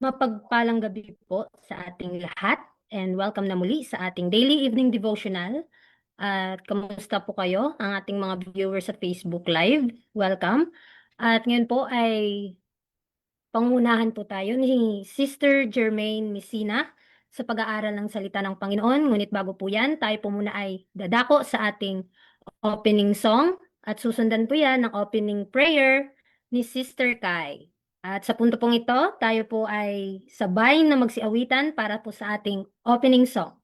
Mapagpalang gabi po sa ating lahat and welcome na muli sa ating daily evening devotional. At kamusta po kayo, ang ating mga viewers sa Facebook Live? Welcome. At ngayon po ay pangunahan po tayo ni Sister Jermaine Messina sa pag-aaral ng salita ng Panginoon. Ngunit bago po yan, tayo po muna ay dadako sa ating opening song at susundan po yan ng opening prayer ni Sister Kai. At sa punto pong ito, tayo po ay sabay na magsiawitan para po sa ating opening song.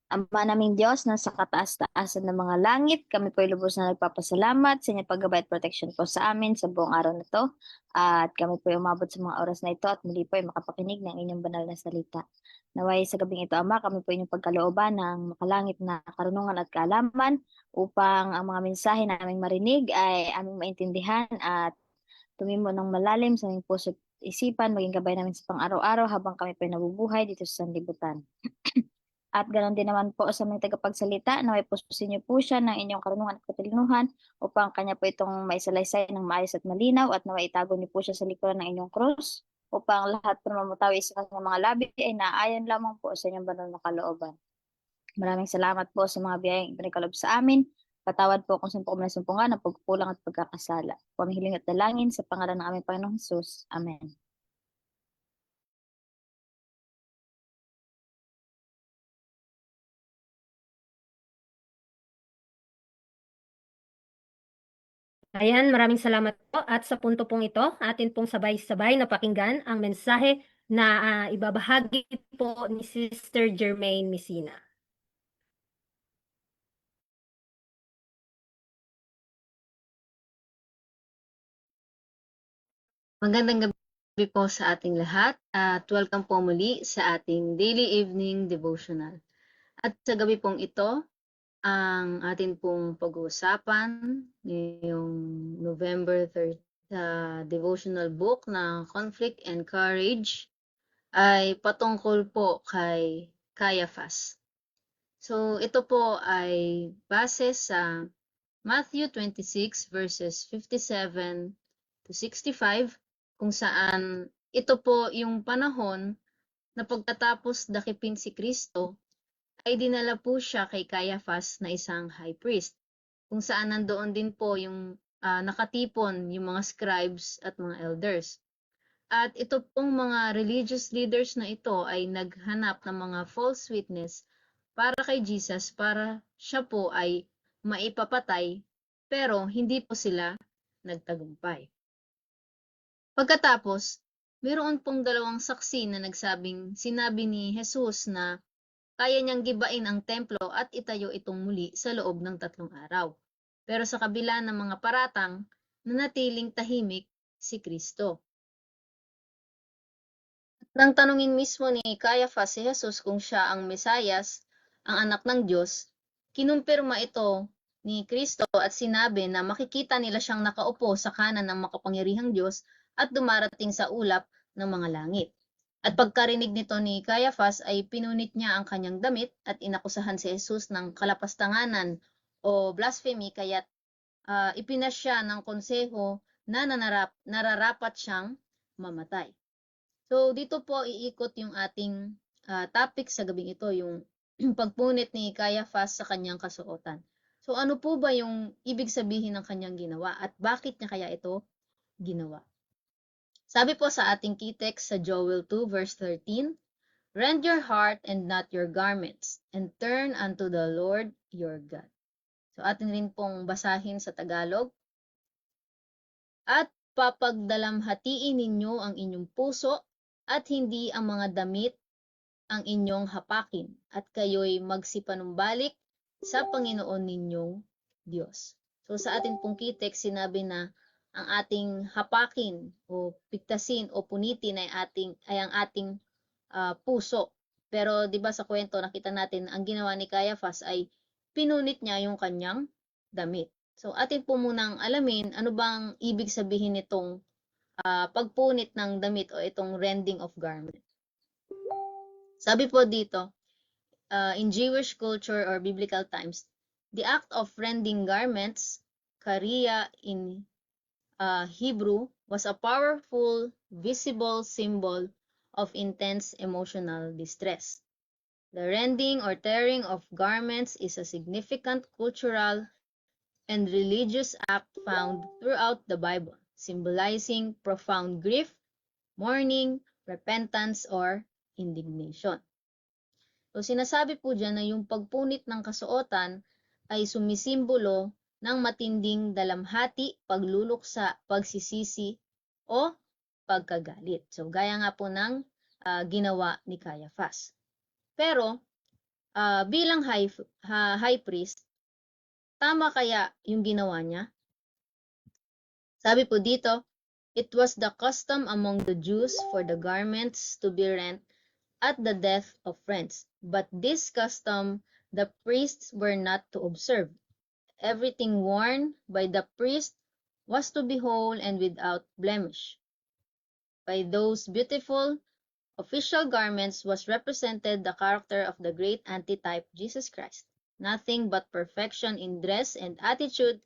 Ama naming Diyos, nasa kataas-taasan ng mga langit, kami po ay lubos na nagpapasalamat sa inyong paggabay at protection po sa amin sa buong araw na to. At kami po ay umabot sa mga oras na ito at muli po ay makapakinig ng inyong banal na salita. Naway sa gabing ito, Ama, kami po inyong pagkalooban ng makalangit na karunungan at kaalaman upang ang mga mensahe na aming marinig ay aming maintindihan at tumimo ng malalim sa aming puso at isipan, maging gabay namin sa pang-araw-araw habang kami po ay nabubuhay dito sa sanlibutan. At ganoon din naman po sa mga tagapagsalita, naway puspusin niyo po siya ng inyong karunungan at katalinuhan upang kanya po itong maisalaysay ng maayos at malinaw at naway itago niyo po siya sa likuran ng inyong krus upang lahat po na mamutawi sa kanyang mga labi ay naayon lamang po sa inyong banal na kalooban. Maraming salamat po sa mga biyayang ipinagkaloob sa amin. Patawad po kung saan po kami nasumpungan ng pagkukulang at pagkakasala. Pamihiling at dalangin sa pangalan ng aming Panginoong Jesus. Amen. Ayan, maraming salamat po. At sa punto pong ito, atin pong sabay-sabay na pakinggan ang mensahe na ibabahagi po ni Sister Jermaine Messina. Magandang gabi po sa ating lahat at welcome po muli sa ating daily evening devotional. At sa gabi pong ito, ang atin pong pag-uusapan ngayong November 3rd devotional book na Conflict and Courage ay patungkol po kay Caiaphas. So ito po ay base sa Matthew 26 verses 57 to 65 kung saan ito po yung panahon na pagkatapos dakipin si Kristo ay dinala po siya kay Caiaphas na isang high priest kung saan nandoon din po yung nakatipon yung mga scribes at mga elders. At ito pong mga religious leaders na ito ay naghanap ng mga false witness para kay Jesus para siya po ay maipapatay pero hindi po sila nagtagumpay. Pagkatapos, mayroon pong dalawang saksi na sinabi ni Jesus na kaya niyang gibain ang templo at itayo itong muli sa loob ng 3 araw. Pero sa kabila ng mga paratang, nanatiling tahimik si Kristo. Nang tanungin mismo ni Caiaphas si Jesus kung siya ang Mesayas, ang anak ng Diyos, kinumpirma ito ni Kristo at sinabi na makikita nila siyang nakaupo sa kanan ng makapangyarihang Diyos at dumarating sa ulap ng mga langit. At pagkarinig nito ni Caiaphas ay pinunit niya ang kanyang damit at inakusahan si Jesus ng kalapastanganan o blasphemy kaya't ipinasya ng konseho na nararapat siyang mamatay. So dito po iikot yung ating topic sa gabing ito, yung pagpunit ni Caiaphas sa kanyang kasuotan. So ano po ba yung ibig sabihin ng kanyang ginawa at bakit niya kaya ito ginawa? Sabi po sa ating key text sa Joel 2 verse 13, "Rend your heart and not your garments, and turn unto the Lord your God." So atin rin pong basahin sa Tagalog. "At papagdalamhatiin ninyo ang inyong puso at hindi ang mga damit ang inyong hapakin, at kayo'y magsipanumbalik sa Panginoon ninyong Diyos." So sa ating pong key text, sinabi na ang ating hapakin o piktasin o punitin ay ang ating puso. Pero 'di ba sa kwento nakita natin ang ginawa ni Caiaphas ay pinunit niya yung kanyang damit. So atin po munang alamin ano bang ibig sabihin nitong pagpunit ng damit o itong rending of garment. Sabi po dito, in Jewish culture or biblical times, the act of rending garments, kariya in Hebrew, was a powerful, visible symbol of intense emotional distress. The rending or tearing of garments is a significant cultural and religious act found throughout the Bible, symbolizing profound grief, mourning, repentance, or indignation. So sinasabi po dyan na yung pagpunit ng kasuotan ay sumisimbolo ng matinding dalamhati, pagluluksa, pagsisisi, o pagkagalit. So gaya nga po ng ginawa ni Caiaphas. Pero bilang high priest, tama kaya yung ginawa niya? Sabi po dito, "It was the custom among the Jews for the garments to be rent at the death of friends. But this custom the priests were not to observe. Everything worn by the priest was to be whole and without blemish. By those beautiful official garments was represented the character of the great antitype, Jesus Christ. Nothing but perfection in dress and attitude,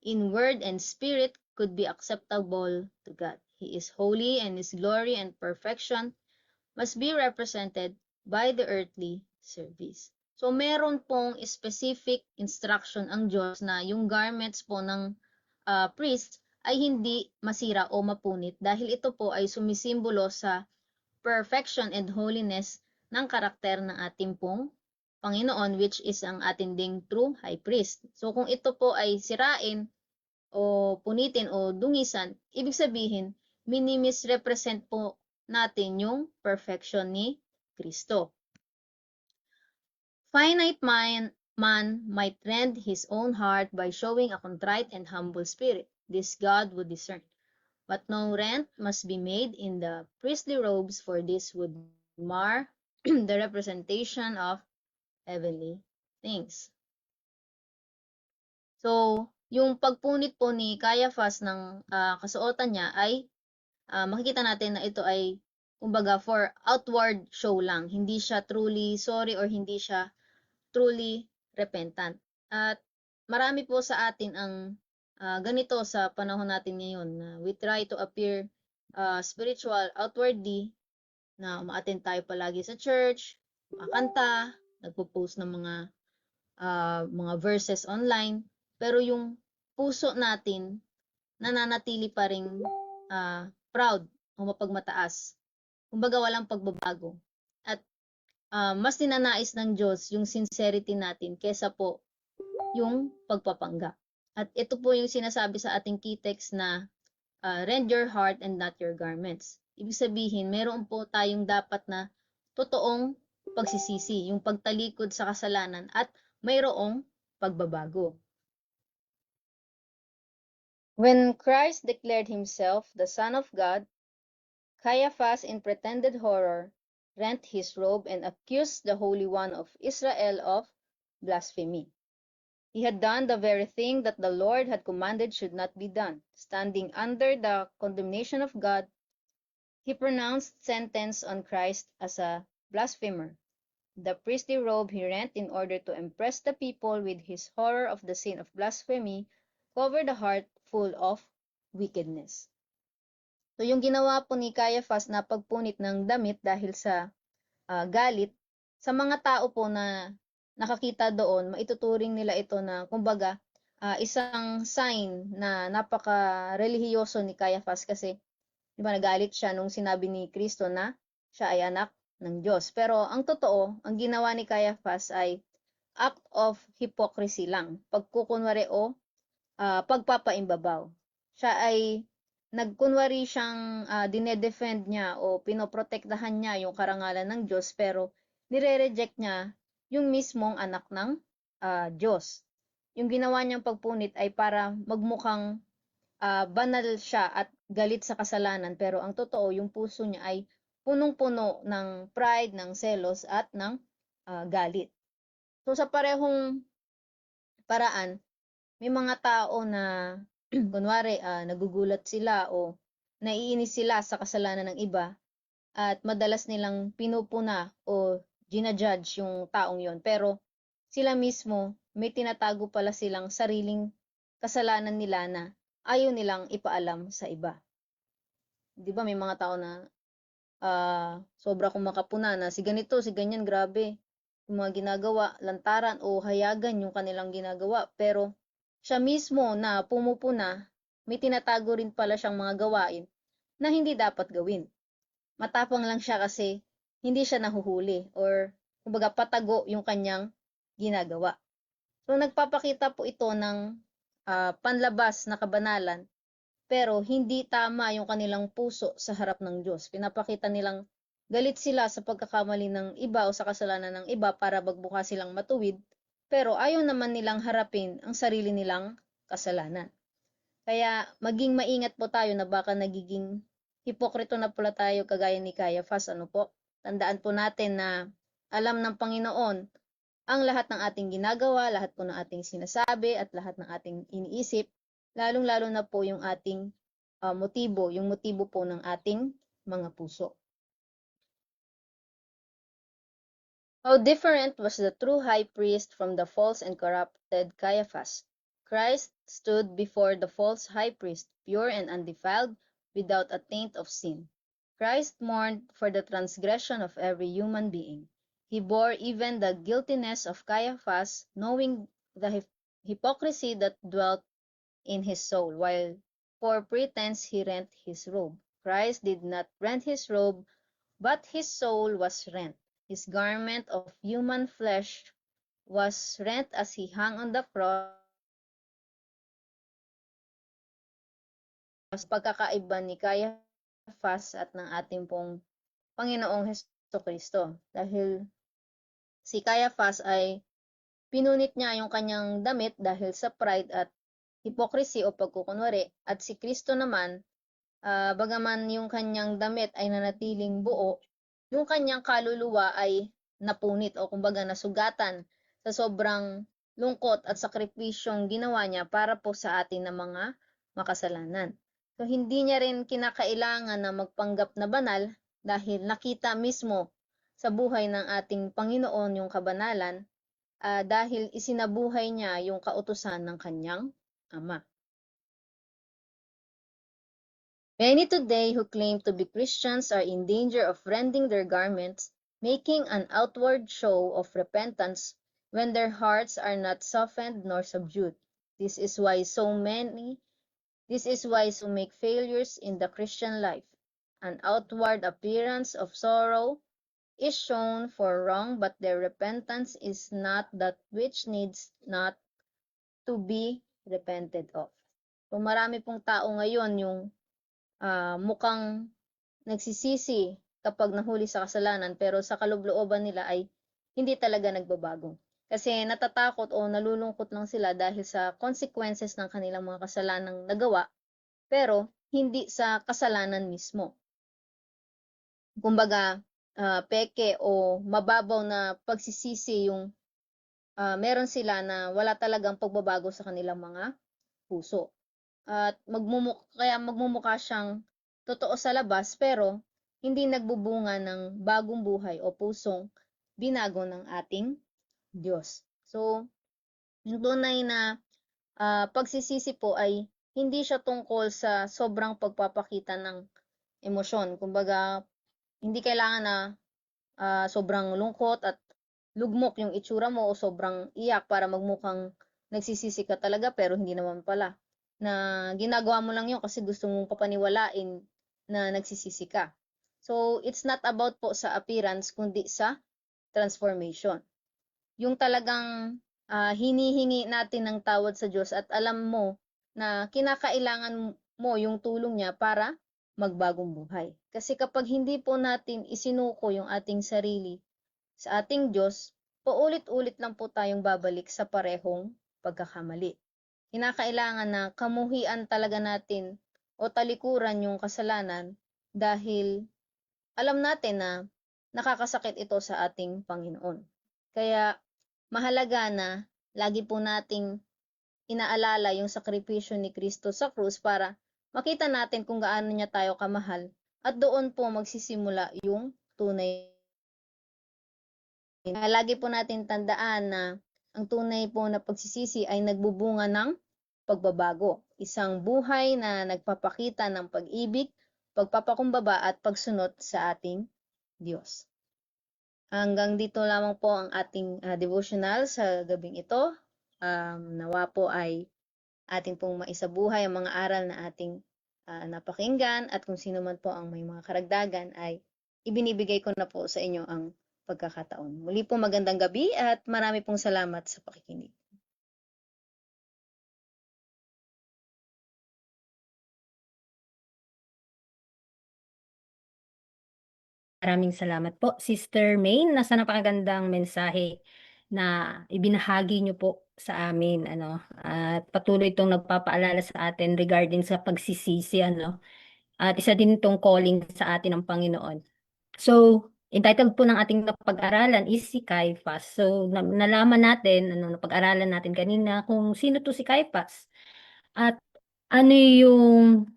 in word and spirit, could be acceptable to God. He is holy, and His glory and perfection must be represented by the earthly service." So meron pong specific instruction ang Diyos na yung garments po ng priest ay hindi masira o mapunit dahil ito po ay sumisimbolo sa perfection and holiness ng karakter ng ating pong Panginoon, which is ang ating ding true high priest. So kung ito po ay sirain, o punitin o dungisan, ibig sabihin, minimisrepresent po natin yung perfection ni Kristo. Finite man might rend his own heart by showing a contrite and humble spirit. This God would discern. But no rent must be made in the priestly robes, for this would mar the representation of heavenly things. So, yung pagpunit po ni Caiaphas ng kasuotan niya ay makikita natin na ito ay kumbaga for outward show lang. Hindi siya truly sorry or hindi siya truly repentant. At marami po sa atin ang ganito sa panahon natin ngayon na we try to appear spiritual outwardly, na umaattend tayo palagi sa church, makakanta, nagpo-post ng mga verses online, pero yung puso natin nananatili pa ring proud o mapagmataas. Kumbaga walang pagbabago. At mas ninanais ng Diyos yung sincerity natin kesa po yung pagpapanggap. At ito po yung sinasabi sa ating key text na rend your heart and not your garments. Ibig sabihin, meron po tayong dapat na totoong pagsisisi, yung pagtalikod sa kasalanan at mayroong pagbabago. When Christ declared himself the Son of God, Caiaphas, in pretended horror, rent his robe and accused the Holy One of Israel of blasphemy. He had done the very thing that the Lord had commanded should not be done. Standing under the condemnation of God, he pronounced sentence on Christ as a blasphemer. The priestly robe he rent in order to impress the people with his horror of the sin of blasphemy covered a heart full of wickedness. So yung ginawa po ni Caiaphas na pagpunit ng damit dahil sa galit, sa mga tao po na nakakita doon, maituturing nila ito na kumbaga isang sign na napaka-relihiyoso ni Caiaphas kasi di ba nagalit siya nung sinabi ni Kristo na siya ay anak ng Diyos. Pero ang totoo, ang ginawa ni Caiaphas ay act of hypocrisy lang, pagkukunwari o pagpapaimbabaw. Siya ay nagkunwari siyang dinedefend niya o pinoprotektahan niya yung karangalan ng Diyos, pero nire-reject niya yung mismong anak ng Diyos. Yung ginawa niyang pagpunit ay para magmukhang banal siya at galit sa kasalanan, pero ang totoo, yung puso niya ay punong-puno ng pride, ng selos at ng galit. So sa parehong paraan, may mga tao na kunwari nagugulat sila o naiinis sila sa kasalanan ng iba at madalas nilang pinupuna o ginajudge yung taong yon, pero sila mismo may tinatago pala silang sariling kasalanan nila na ayaw nilang ipaalam sa iba. Di ba may mga tao na sobra kong makapuna na si ganito, si ganyan, grabe yung mga ginagawa, lantaran o hayagan yung kanilang ginagawa, pero siya mismo na pumupuna, may tinatago rin pala siyang mga gawain na hindi dapat gawin. Matapang lang siya kasi hindi siya nahuhuli or kumbaga patago yung kanyang ginagawa. So nagpapakita po ito ng panlabas na kabanalan, pero hindi tama yung kanilang puso sa harap ng Diyos. Pinapakita nilang galit sila sa pagkakamali ng iba o sa kasalanan ng iba para magbukas silang matuwid, pero ayaw naman nilang harapin ang sarili nilang kasalanan. Kaya maging maingat po tayo na baka nagiging hipokrito na pala tayo kagaya ni Caiaphas. Ano po? Tandaan po natin na alam ng Panginoon ang lahat ng ating ginagawa, lahat po ng ating sinasabi at lahat ng ating iniisip, lalong-lalo na po yung ating motibo, yung motibo po ng ating mga puso. How different was the true high priest from the false and corrupted Caiaphas. Christ stood before the false high priest, pure and undefiled, without a taint of sin. Christ mourned for the transgression of every human being. He bore even the guiltiness of Caiaphas, knowing the hypocrisy that dwelt in his soul, while for pretense he rent his robe. Christ did not rent his robe, but his soul was rent. His garment of human flesh was rent as he hung on the cross. pagkakaiba ni Caiaphas at ng ating pong Panginoong Hesukristo. Dahil si Caiaphas ay pinunit niya yung kanyang damit dahil sa pride at hypocrisy o pagkukunwari. At si Kristo naman, bagaman yung kanyang damit ay nanatiling buo, yung kanyang kaluluwa ay napunit o kumbaga nasugatan sa sobrang lungkot at sakripisyong ginawa niya para po sa atin na mga makasalanan. So hindi niya rin kinakailangan na magpanggap na banal dahil nakita mismo sa buhay ng ating Panginoon yung kabanalan dahil isinabuhay niya yung kautusan ng kanyang Ama. Many today who claim to be Christians are in danger of rending their garments, making an outward show of repentance when their hearts are not softened nor subdued. This is why so make failures in the Christian life. An outward appearance of sorrow is shown for wrong, but their repentance is not that which needs not to be repented of. So marami pong tao ngayon yung mukhang nagsisisi kapag nahuli sa kasalanan pero sa kaloob-looban nila ay hindi talaga nagbabago. Kasi natatakot o nalulungkot lang sila dahil sa consequences ng kanilang mga kasalanang nagawa pero hindi sa kasalanan mismo. Kumbaga, peke o mababaw na pagsisisi yung meron sila na wala talagang pagbabago sa kanilang mga puso. At kaya magmumukha siyang totoo sa labas pero hindi nagbubunga ng bagong buhay o pusong binago ng ating Diyos. So, yung tunay na pagsisisi po ay hindi siya tungkol sa sobrang pagpapakita ng emosyon. Kumbaga, hindi kailangan na sobrang lungkot at lugmok yung itsura mo o sobrang iyak para magmukhang nagsisisi ka talaga pero hindi naman pala. Na ginagawa mo lang yun kasi gusto mong papaniwalain na nagsisisi ka. So, it's not about po sa appearance kundi sa transformation. Yung talagang hinihingi natin ng tawad sa Diyos at alam mo na kinakailangan mo yung tulong niya para magbagong buhay. Kasi kapag hindi po natin isinuko yung ating sarili sa ating Diyos, paulit-ulit lang po tayong babalik sa parehong pagkakamali. Kinakailangan na kamuhian talaga natin o talikuran yung kasalanan dahil alam natin na nakakasakit ito sa ating Panginoon. Kaya mahalaga na lagi po nating inaalala yung sakripisyo ni Kristo sa krus para makita natin kung gaano niya tayo kamahal at doon po magsisimula yung tunay. Lagi po natin tandaan na ang tunay po na pagsisisi ay nagbubunga ng pagbabago. Isang buhay na nagpapakita ng pag-ibig, pagpapakumbaba at pagsunod sa ating Diyos. Hanggang dito lamang po ang ating devotional sa gabing ito. Nawa po ay ating pong maisabuhay ang mga aral na ating napakinggan at kung sino man po ang may mga karagdagan ay ibinibigay ko na po sa inyo ang pagkakataon. Muli po magandang gabi at marami pong salamat sa pakikinig. Maraming salamat po, Sister Maine, nasa napakagandang mensahe na ibinahagi niyo po sa amin, at patuloy itong nagpapaalala sa atin regarding sa pagsisisi, at isa din itong calling sa atin ng Panginoon. So, entitled po ng ating napag-aralan is si Caiaphas. So, nalaman natin, napag-aralan natin kanina kung sino to si Caiaphas at ano yung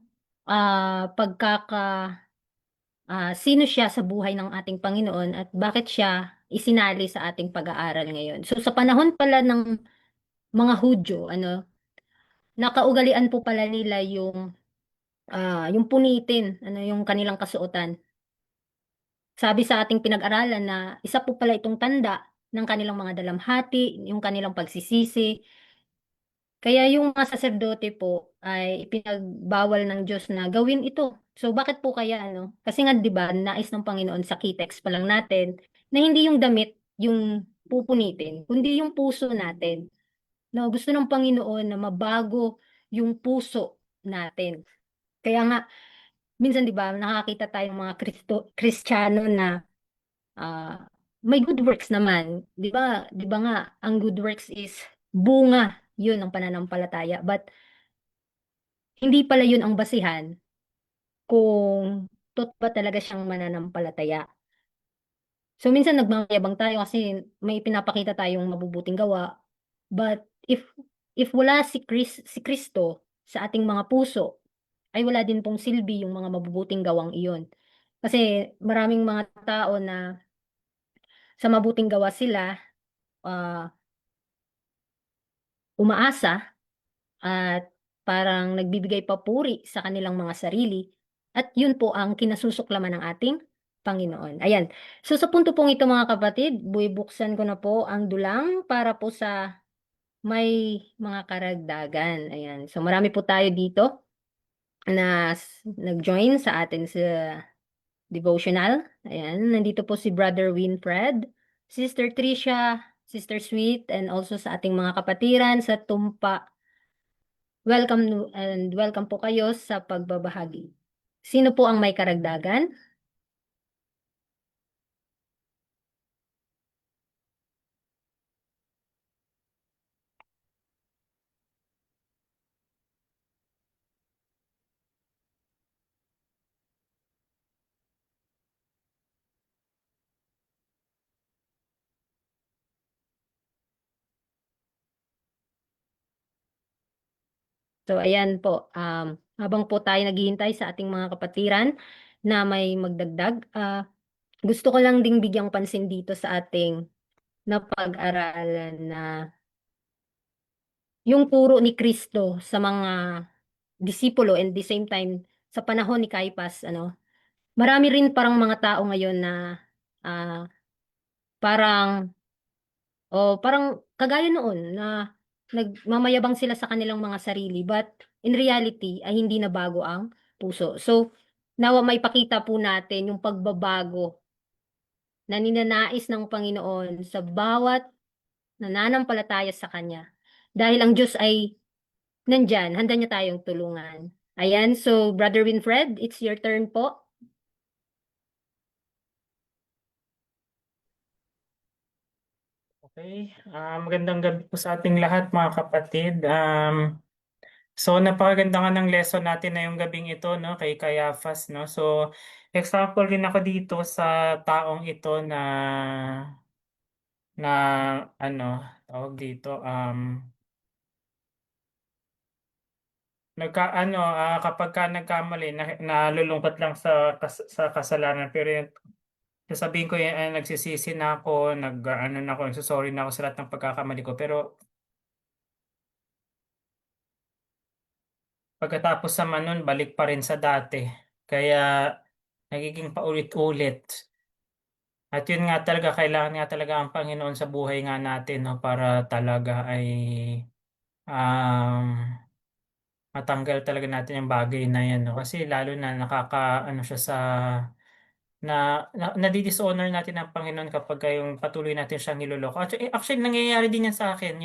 sino siya sa buhay ng ating Panginoon at bakit siya isinali sa ating pag-aaral ngayon. So sa panahon pala ng mga Hudyo, nakaugalian po pala nila yung punitin, yung kanilang kasuotan. Sabi sa ating pinag-aralan na isa po pala itong tanda ng kanilang mga dalamhati, yung kanilang pagsisisi. Kaya yung mga saserdote po ay ipinagbawal ng Diyos na gawin ito. So bakit po kaya Kasi nga 'di ba nais ng Panginoon sa key text pa lang natin na hindi yung damit yung pupunitin, kundi yung puso natin. No, gusto ng Panginoon na mabago yung puso natin. Kaya nga, minsan 'di ba, nakakita tayong mga Kristiyano na ah, may good works naman. 'Di ba nga, ang good works is bunga 'yun ng pananampalataya. But hindi pala 'yun ang basihan kung totoo ba talaga siyang mananampalataya. So minsan nagmamayabang tayo kasi may pinapakita tayong mabubuting gawa. But if wala si Kristo sa ating mga puso, ay wala din pong silbi yung mga mabubuting gawang iyon. Kasi maraming mga tao na sa mabuting gawa sila ah, umaasa at parang nagbibigay papuri sa kanilang mga sarili at yun po ang kinasusuklaman ng ating Panginoon. Ayan. So sa punto pong ito mga kapatid, bubuksan ko na po ang dulang para po sa may mga karagdagan. Ayan. So marami po tayo dito na nag-join sa atin sa devotional. Ayan. Nandito po si Brother Winfred, Sister Tricia, Sister Sweet, and also sa ating mga kapatiran sa Tumpa. Welcome po kayo sa pagbabahagi. Sino po ang may karagdagan? So ayan po, habang po tayo naghihintay sa ating mga kapatiran na may magdagdag, gusto ko lang ding bigyang pansin dito sa ating napag-aralan na yung turo ni Kristo sa mga disipulo and the same time sa panahon ni Caiphas, marami rin parang mga tao ngayon na ah, parang parang kagaya noon na nagmamayabang sila sa kanilang mga sarili but in reality ay hindi na bago ang puso. So nawa maipakita po natin yung pagbabago na ninanais ng Panginoon sa bawat nananampalataya sa Kanya. Dahil ang Diyos ay nandyan, handa niya tayong tulungan. Ayan, so Brother Winfred, it's your turn po. Okay, magandang gabi po sa ating lahat mga kapatid. So napakaganda nga ng lesson natin na yung gabing ito, no, kay Caiaphas, no. So example rin ako dito sa taong ito na ano, tawag dito, kapag ka nagkamali, nalulungkot lang sa kasalanan, pero yung sasabihin ko yan, nagsisisi na ako, ano na ako, sorry na ako sa lahat ng pagkakamali ko, pero pagkatapos naman nun, balik pa rin sa dati. Kaya nagiging paulit-ulit. At yun nga talaga, kailangan nga talaga ang Panginoon sa buhay nga natin, no, para talaga ay um, matanggal talaga natin yung bagay na yan. No? Kasi lalo na ano siya nadi-dishonor natin ang Panginoon kapag yung patuloy natin siyang niloloko. Actually, nangyayari din yan sa akin.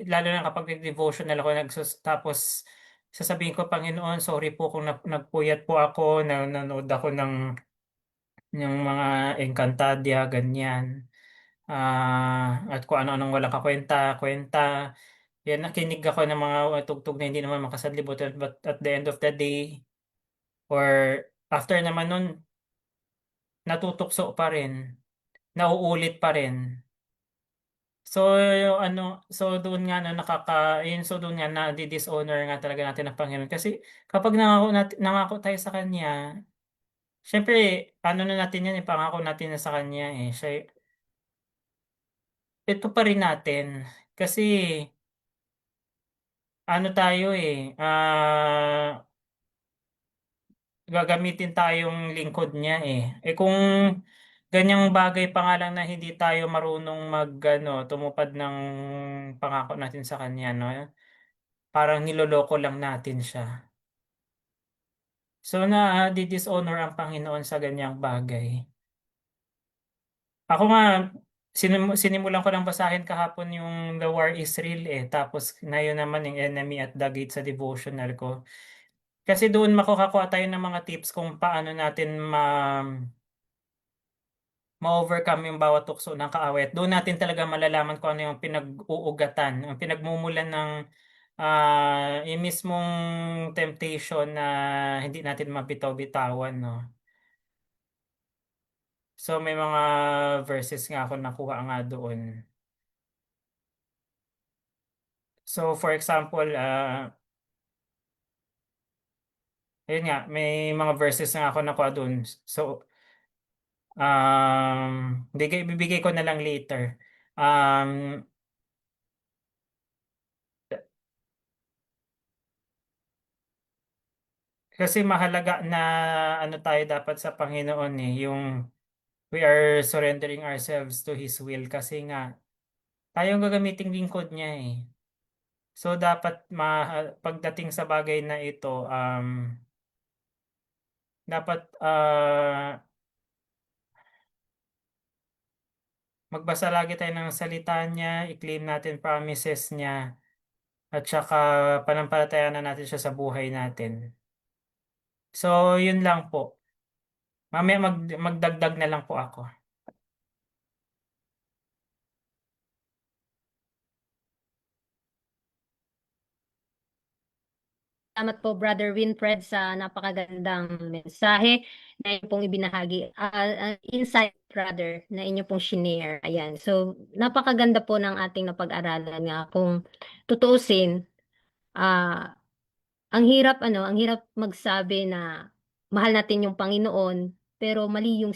Lalo na kapag nag-devotional ako, tapos sasabihin ko, Panginoon, sorry po kung nagpuyat po ako, nanonood ako ng mga Encantadia, ganyan. At kung ano-anong walang kwenta. Yan, nakinig ako ng mga tugtog na hindi naman makasadlibutan, but at the end of the day, or after naman nun, natutukso pa rin, nauulit pa rin. So, doon nga so doon nga na dishonor nga talaga natin ang Panginoon. Kasi kapag nangako tayo sa Kanya, syempre, ano na natin yan, pangako natin na sa Kanya eh. Ito pa rin natin. Kasi, ano tayo gagamitin tayong lingkod niya eh. Kung ganyang bagay pa nga lang na hindi tayo marunong tumupad ng pangako natin sa Kanya, no? Parang niloloko lang natin siya. So di-dishonor ang Panginoon sa ganyang bagay. Ako nga, sinimulan ko lang basahin kahapon yung The War is Real eh. Tapos na yun naman yung Enemy at the Gate sa devotional ko. Kasi doon makukuha tayo ng mga tips kung paano natin ma-overcome yung bawat tukso ng kaaway. At doon natin talaga malalaman kung ano yung pinag-uugatan, yung pinagmumulan ng yung mismong temptation na hindi natin mabitaw-bitawan, no? So may mga verses nga ako nakuha nga doon. So for example, ayun nga, may mga verses nga ako nakuha doon. So ibibigay ko na lang later. Um, Kasi mahalaga na ano tayo dapat sa Panginoon yung we are surrendering ourselves to His will kasi nga tayo ang gagamiting lingkod niya eh. So dapat pagdating sa bagay na ito, dapat magbasa lagi tayo ng salita niya, i-claim natin promises niya, at saka panampalatayanan na natin siya sa buhay natin. So yun lang po. Mamaya magdagdag na lang po ako. Salamat po, Brother Winfred, sa napakagandang mensahe na inyong pong ibinahagi. Insight, brother, na inyong pong shinare. Ayan. So, napakaganda po ng ating napag-aralan nga. Kung tutuusin, ah, ang hirap magsabi na mahal natin yung Panginoon, pero mali yung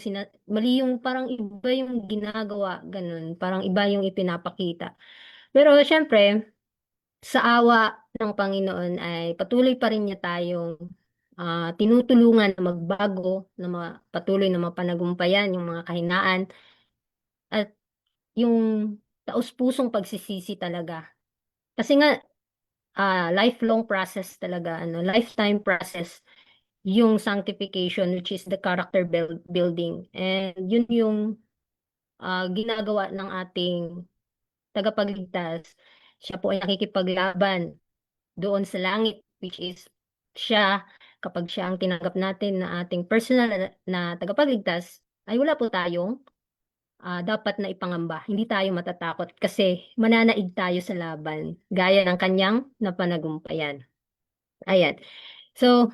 parang iba yung ginagawa, ganun. Parang iba yung ipinapakita. Pero syempre, sa awa ng Panginoon ay patuloy pa rin niya tayong tinutulungan na magbago, na patuloy na mapanagumpayan yung mga kahinaan at yung taus-pusong pagsisisi talaga. Kasi nga lifelong process talaga, lifetime process yung sanctification, which is the character building. And yun yung ginagawa ng ating tagapagligtas. Siya po ay nakikipaglaban doon sa langit, which is siya, kapag siya ang tinanggap natin na ating personal na tagapagligtas, ay wala po tayong dapat na ipangamba. Hindi tayo matatakot kasi mananaig tayo sa laban, gaya ng kanyang napanagumpayan. Ayan. So,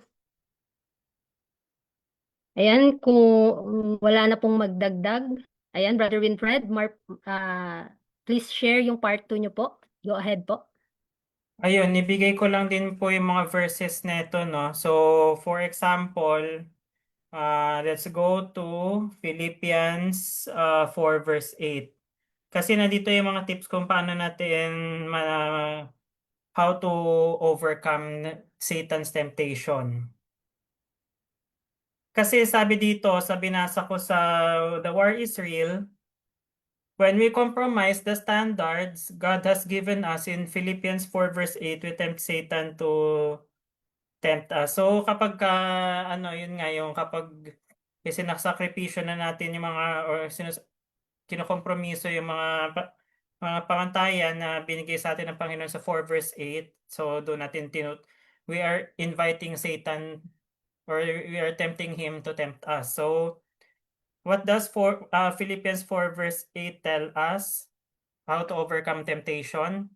ayan, kung wala na pong magdagdag, ayan, Brother Winfred, please share yung part 2 nyo po. Go ahead po. Ayun, ibigay ko lang din po yung mga verses neto, no? So, for example, let's go to Philippians 4 verse 8. Kasi nandito yung mga tips kung paano natin how to overcome Satan's temptation. Kasi sabi dito, sa binasa ko sa The War is Real, when we compromise the standards God has given us in Philippians 4 verse 8, we tempt Satan to tempt us. So kapag yun nga yung kapag sinasakripisyo na natin yung mga or kinokompromiso yung mga pamantayan na binigay sa atin ng Panginoon sa 4 verse 8. So doon natin we are inviting Satan or we are tempting him to tempt us. So what does Philippians 4 verse 8 tell us? How to overcome temptation?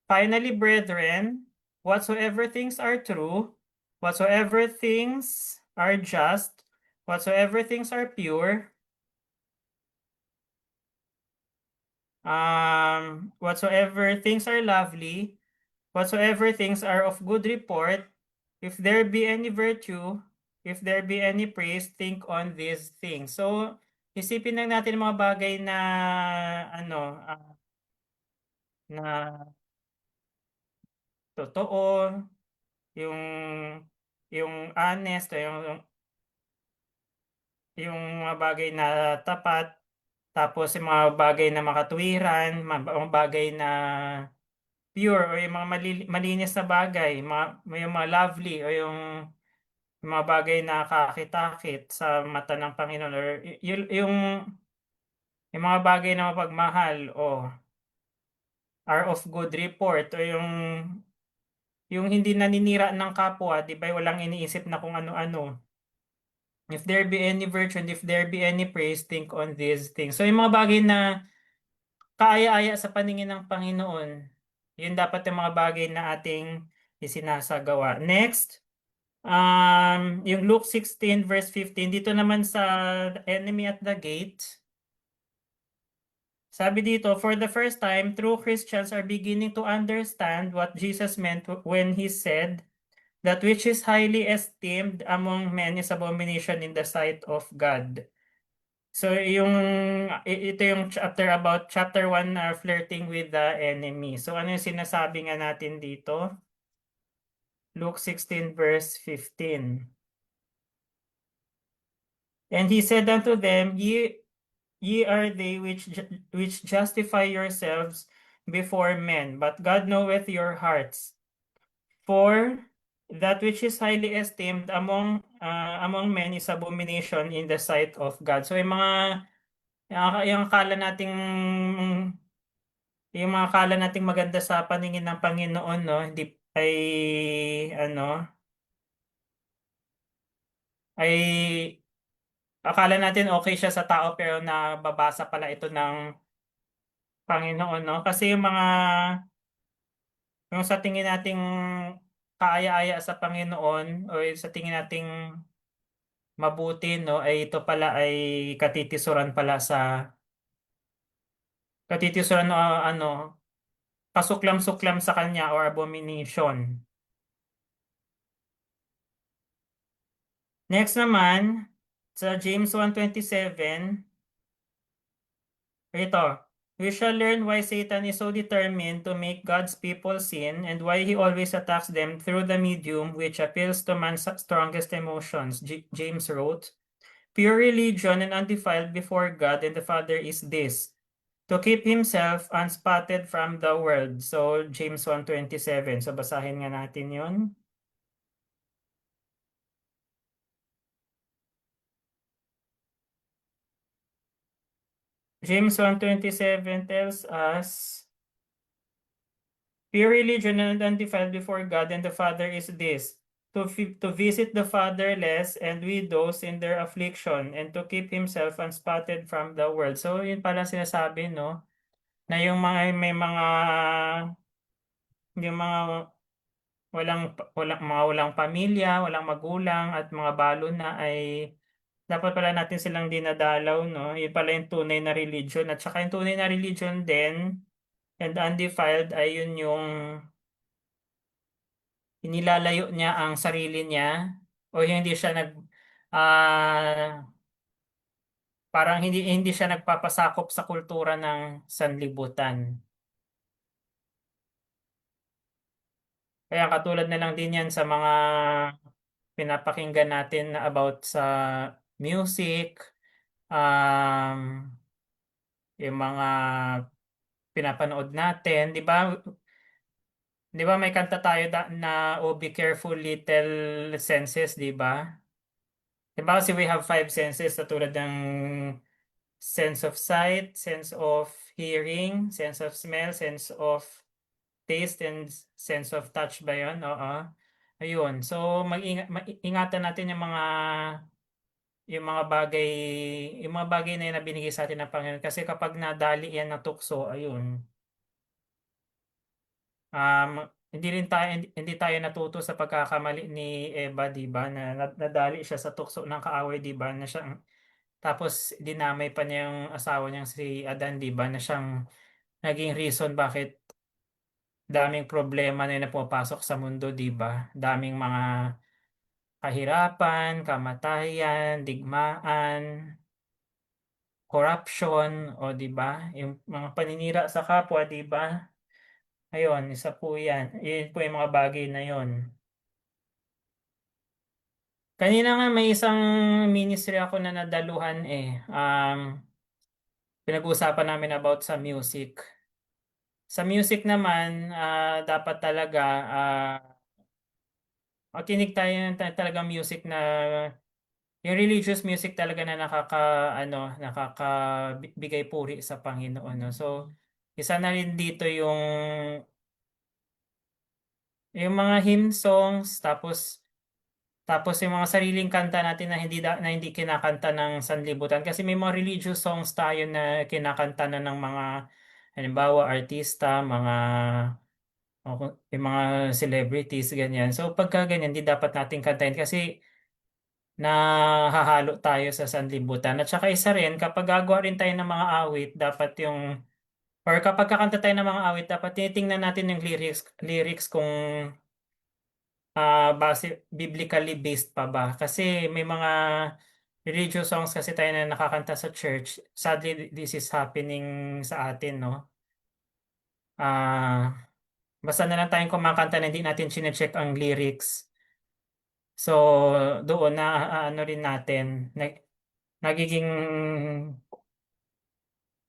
Finally, brethren, whatsoever things are true, whatsoever things are just, whatsoever things are pure, whatsoever things are lovely, whatsoever things are of good report, if there be any virtue, if there be any praise, think on these things. So, isipin lang natin mga bagay na na totoo, yung honest, yung mga bagay na tapat, tapos yung mga bagay na makatuwiran, mga bagay na pure o yung mga malinis na bagay, yung mga lovely o yung mga bagay na kakitakit sa mata ng Panginoon or yung mga bagay na mapagmahal o are of good report o yung yung hindi naninira ng kapwa, di ba? Walang iniisip na kung ano-ano. If there be any virtue, and if there be any praise, think on these things. So yung mga bagay na kaaya-aya sa paningin ng Panginoon, yun dapat yung mga bagay na ating isinasagawa. Next, yung Luke 16 verse 15, dito naman sa enemy at the gate, sabi dito, for the first time, true Christians are beginning to understand what Jesus meant when he said, that which is highly esteemed among men is abomination in the sight of God. So ito yung chapter 1, flirting with the enemy. So ano yung sinasabi nga natin dito? Luke 16 verse 15. And he said unto them, ye are they which justify yourselves before men, but God knoweth your hearts. For that which is highly esteemed among men is abomination in the sight of God. So yung mga akala nating maganda sa paningin ng Panginoon, no, hindi ay ano ay akala natin okay siya sa tao pero nababasa pala ito ng Panginoon, no? Kasi yung sa tingin nating kaaya-aya sa Panginoon o sa tingin nating mabuti, no, ay ito pala ay katitisuran o kasuklam-suklam sa kanya or abomination. Next naman, sa James 1:27, ito, we shall learn why Satan is so determined to make God's people sin and why he always attacks them through the medium which appeals to man's strongest emotions. James wrote, pure religion and undefiled before God and the Father is this, to keep himself unspotted from the world. So, James 1:27. So, basahin nga natin yun. James 1:27 tells us, pure religion and undefiled before God and the Father is this, to visit the fatherless and widows in their affliction and to keep himself unspotted from the world. So, yun pala sinasabi, no? Na yung yung mga walang pamilya, walang magulang at mga balo na ay dapat pala natin silang dinadalaw, no? Yun pala yung tunay na religion. At saka yung tunay na religion din and undefiled ay yun yung inilalayo niya ang sarili niya o hindi siya parang hindi siya nagpapasakop sa kultura ng sanlibutan. Kaya katulad na lang din yan sa mga pinapakinggan natin na about sa music, um, yung mga pinapanood natin, 'di ba? 'Di ba may kanta tayo na Oh Be Careful Little Senses, 'di ba? 'Di ba kasi we have five senses tulad ng sense of sight, sense of hearing, sense of smell, sense of taste, and sense of touch ba 'yon? Oo. Ayun. So ingatan natin yung mga bagay na yun na binigay sa atin ng Panginoon kasi kapag nadali yan ng tukso, ayun. Hindi tayo natuto sa pagkakamali ni Eva, 'di ba? Na nadali siya sa tukso ng kaaway, 'di ba? Tapos dinamay pa niya yung asawa niyang si Adan, 'di ba? Na siyang naging reason bakit daming problema na yung pumapasok sa mundo, 'di ba? Daming mga kahirapan, kamatayan, digmaan, corruption, o 'di ba? Yung mga paninira sa kapwa, 'di ba? Ayun, isa po 'yan. Yun po yung mga bagay na 'yon. Kanina nga may isang ministry ako na nadaluhan eh. Pinag-uusapan namin about sa music. Sa music naman, dapat talaga makinig tayo ng talagang music na yung religious music talaga na nakakabigay puri sa Panginoon, no? So, isa na rin dito yung mga hymn songs, tapos yung mga sariling kanta natin na hindi kinakanta ng sanlibutan, kasi may mga religious songs tayo na kinakanta na ng mga halimbawa artista, yung mga celebrities ganyan. So pagka ganyan, hindi dapat natin kantahin kasi nahahalo tayo sa sanlibutan. At saka isa rin, kapag gagawa rin tayo ng mga awit, dapat or kapag kakanta tayo ng mga awit, dapat tinitingnan natin yung lyrics kung base biblically based pa ba. Kasi may mga religious songs kasi tayo na nakakanta sa church. Sadly, this is happening sa atin, no? Ah, basta na lang tayong kumakanta na hindi natin chinecheck ang lyrics. So, doon na ano rin natin, nagiging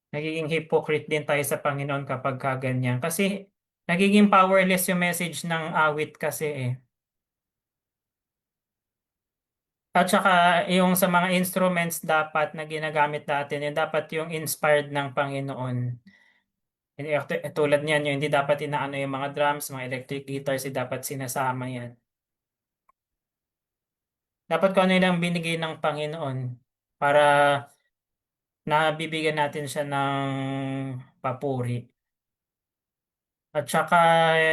nagiging hypocrite din tayo sa Panginoon kapag kaganyan. Kasi nagiging powerless yung message ng awit kasi eh. At saka yung sa mga instruments dapat na ginagamit natin, yung dapat yung inspired ng Panginoon. Tulad niyan, yung hindi dapat inaano yung mga drums, mga electric guitars, dapat sinasama yan. Dapat kung ano yung binigay ng Panginoon para nabibigyan natin siya ng papuri. At saka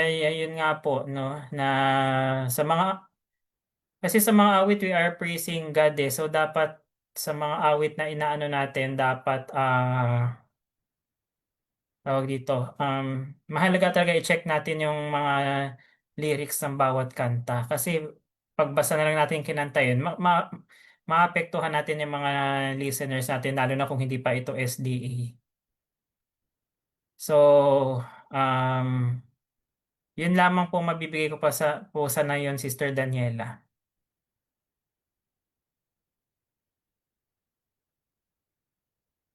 yun nga po no na sa mga kasi sa mga awit we are praising God eh. So dapat sa mga awit na inaano natin dapat tawag dito mahalaga talaga i-check natin yung mga lyrics ng bawat kanta kasi pagbasa na lang natin kinanta yun maapektuhan natin yung mga listeners natin lalo na kung hindi pa ito SDA. So yun lamang po mabibigay ko pa po sana yun, Sister Daniela.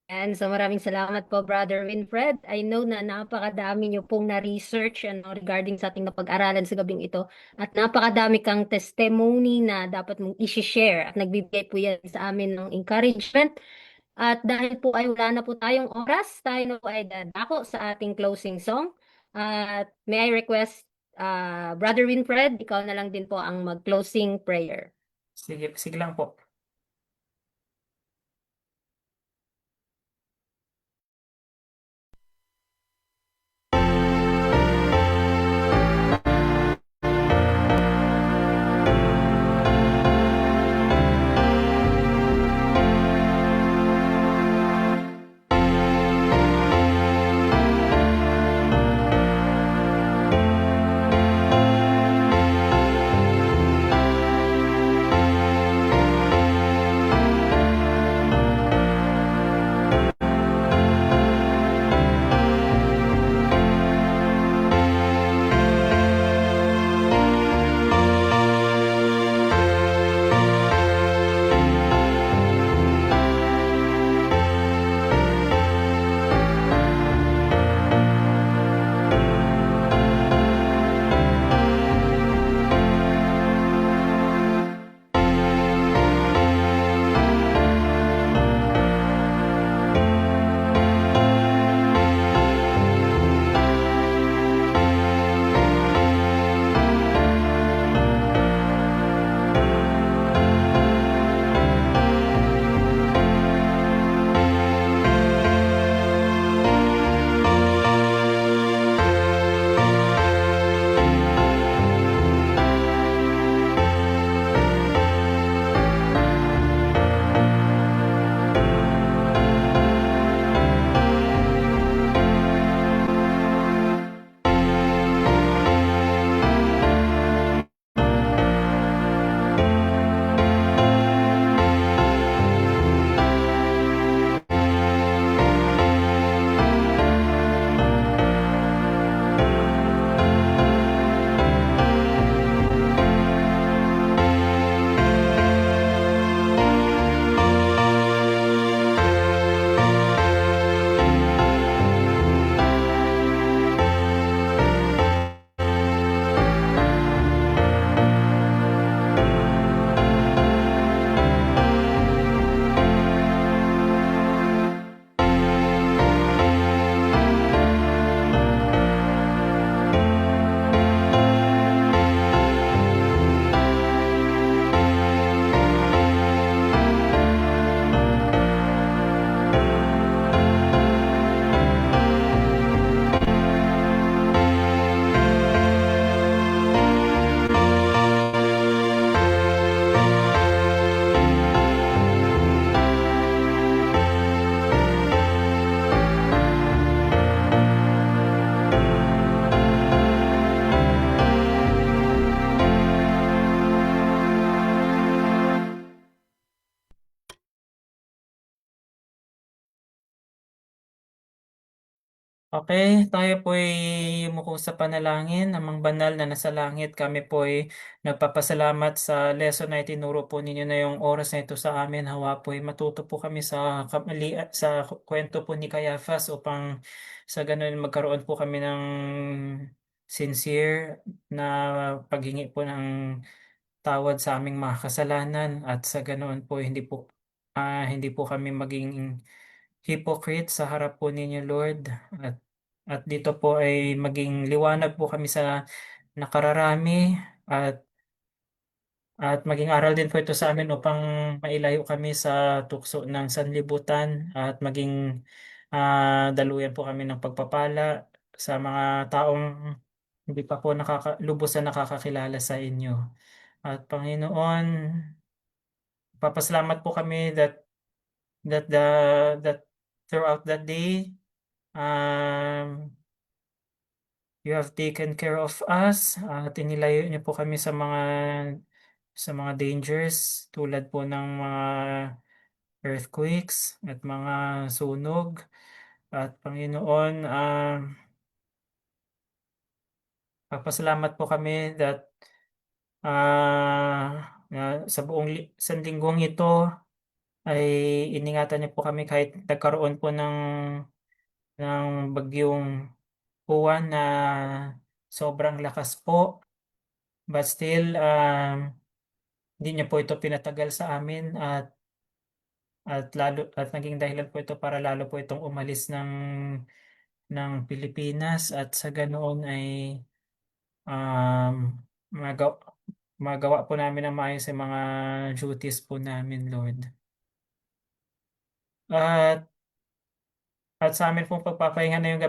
And so maraming salamat po, Brother Winfred. I know na napakadami niyo pong na-research regarding sa ating napag-aralan sa gabing ito. At napakadami kang testimony na dapat mong i-share. At nagbibigay po yan sa amin ng encouragement. At dahil po ay wala na po tayong oras, tayo na po ay dadako sa ating closing song. At may I request, Brother Winfred, ikaw na lang din po ang mag-closing prayer. Sige, sige lang po. Okay, tayo po'y yumuko sa panalangin. Amang banal na nasa langit, kami po'y nagpapasalamat sa lesson na itinuro po ninyo na yung oras na ito sa amin. Hawa po'y matuto po kami sa kwento po ni Caiaphas upang sa ganun magkaroon po kami ng sincere na paghingi po ng tawad sa aming mga kasalanan at sa ganoon po hindi po kami maging hypocrite sa harap po ninyo, Lord. At dito po ay maging liwanag po kami sa nakararami at maging aral din po ito sa amin upang mailayo kami sa tukso ng sanlibutan at maging daluyan po kami ng pagpapala sa mga taong hindi pa po lubos na nakakakilala sa inyo. At Panginoon, papasalamat po kami that the that throughout the day you have taken care of us at inilayo niyo po kami sa mga dangers tulad po ng mga earthquakes at mga sunog. At Panginoon, papasalamat po kami sa sanlinggong ito ay iningatan niyo po kami kahit nagkaroon po ng bagyong Uwan na sobrang lakas po, but still hindi niyo po ito pinatagal sa amin at naging dahilan po ito para lalo po itong umalis ng Pilipinas at sa ganoon ay um, magawa, magawa po namin ang maayos sa mga duties po namin, Lord. At At sa amin pong pagpapahinga na yung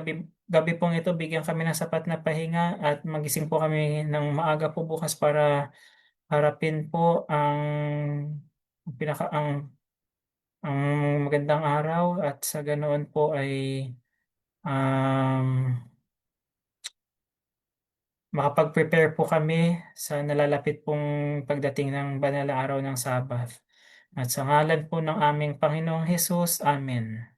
gabi pong ito, bigyan kami ng sapat na pahinga at magising po kami ng maaga po bukas para harapin po ang pinaka ang magandang araw at sa ganoon po ay um, makapag-prepare po kami sa nalalapit pong pagdating ng banal na araw ng Sabat. At sa ngalan po ng aming Panginoong Hesus, Amen.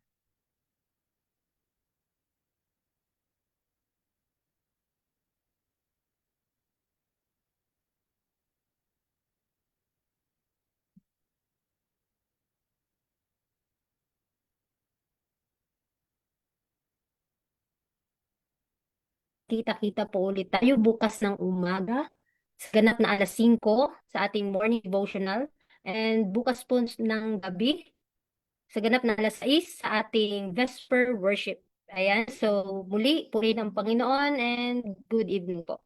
Kita-kita po ulit tayo bukas ng umaga sa ganap na alas 5 sa ating morning devotional and bukas po ng gabi sa ganap na alas 6 sa ating Vesper worship. Ayan, so muli, purihin ang Panginoon and good evening po.